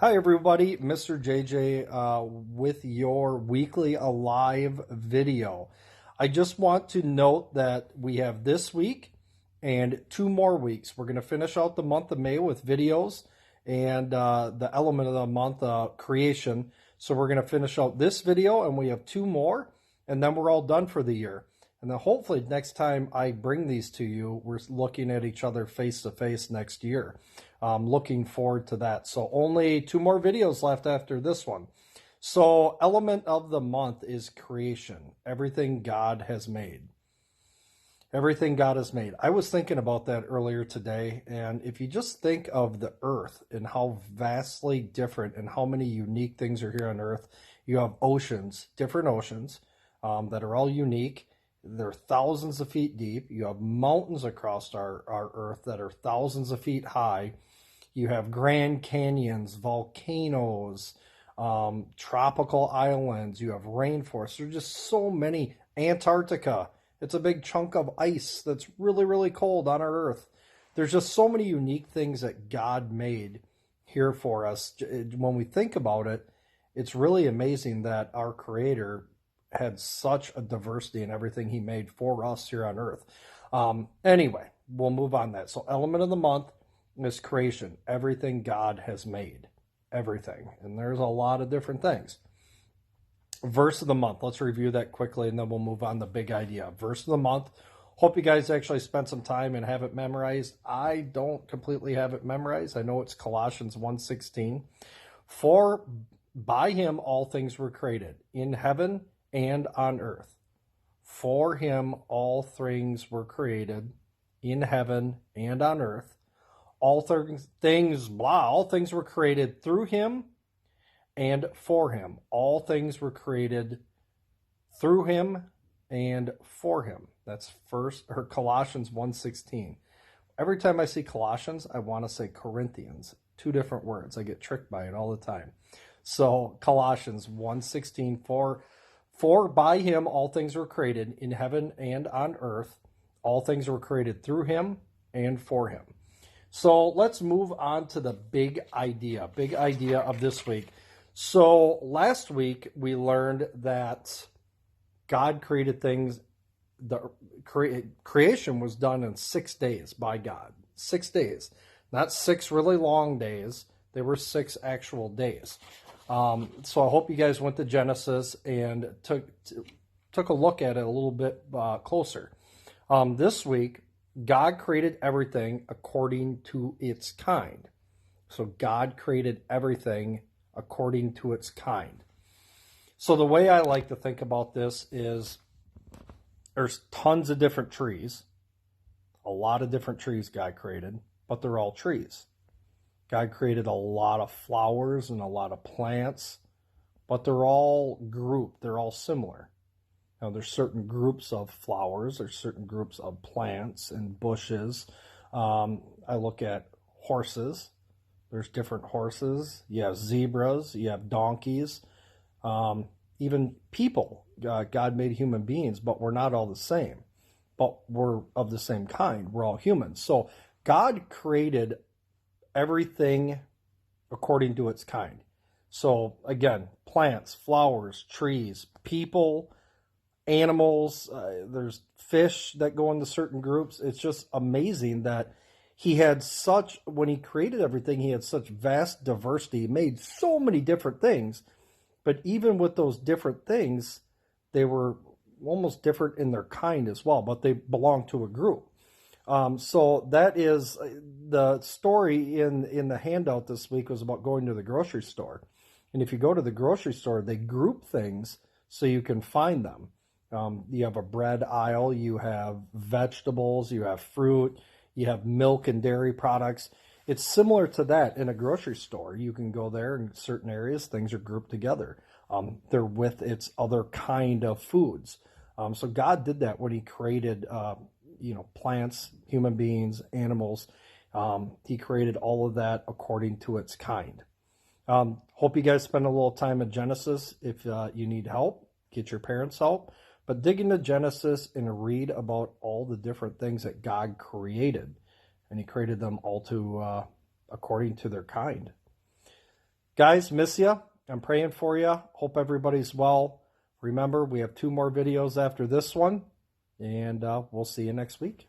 Hi, everybody. Mr. JJ with your weekly Alive video. I just want to note that we have this week and 2 more weeks. We're going to finish out the month of May with videos and the element of the month, creation. So we're going to finish out this video and we have 2 more, and then we're all done for the year. And then hopefully next time I bring these to you, we're looking at each other face to face next year. Looking forward to that. So only 2 more videos left after this one. So element of the month is creation. Everything God has made. Everything God has made. I was thinking about that earlier today. And if you just think of the earth and how vastly different and how many unique things are here on earth, you have oceans, different oceans that are all unique. They're thousands of feet deep. You have mountains across our earth that are thousands of feet high. You have Grand Canyons, volcanoes, tropical islands. You have rainforests. There's just so many. Antarctica. It's a big chunk of ice that's really, really cold on our earth. There's just so many unique things that God made here for us. When we think about it, it's really amazing that our Creator had such a diversity in everything he made for us here on earth. Anyway, we'll move on that. So element of the month is creation. Everything God has made. Everything. And there's a lot of different things. Verse of the month. Let's review that quickly and then we'll move on to the big idea. Verse of the month. Hope you guys actually spent some time and have it memorized. I don't completely have it memorized. I know it's Colossians 1:16. For by him all things were created, in heaven and on earth. For him all things were created, in heaven and on earth. All things were created through him and for him. All things were created through him and for him. That's Colossians 1:16. Every time I see Colossians, I want to say Corinthians. 2 different words. I get tricked by it all the time. So Colossians 1:16, for by him all things were created in heaven and on earth. All things were created through him and for him. So let's move on to the big idea of this week. So last week we learned that God created things. The creation was done in 6 days by God. 6 days. Not 6 really long days. They were 6 actual days. So I hope you guys went to Genesis and took a look at it a little bit closer. This week, God created everything according to its kind. So God created everything according to its kind. So the way I like to think about this is there's tons of different trees. A lot of different trees God created, but they're all trees. God created a lot of flowers and a lot of plants, but they're all grouped. They're all similar. Now, there's certain groups of flowers, there's certain groups of plants and bushes. I look at horses. There's different horses. You have zebras. You have donkeys. Even people. God made human beings, but we're not all the same. But we're of the same kind. We're all humans. So God created everything according to its kind. So again, plants, flowers, trees, people, animals, there's fish that go into certain groups. It's just amazing that he had when he created everything, he had such vast diversity. He made so many different things, but even with those different things, they were almost different in their kind as well, but they belong to a group. So that is the story in the handout this week was about going to the grocery store. And if you go to the grocery store, they group things so you can find them. You have a bread aisle, you have vegetables, you have fruit, you have milk and dairy products. It's similar to that in a grocery store. You can go there in certain areas, things are grouped together. They're with its other kind of foods. So God did that when he created plants, human beings, animals. He created all of that according to its kind. Hope you guys spend a little time in Genesis. If you need help, get your parents' help. But dig into Genesis and read about all the different things that God created. And he created them all according to their kind. Guys, miss you. I'm praying for you. Hope everybody's well. Remember, we have 2 more videos after this one, and we'll see you next week.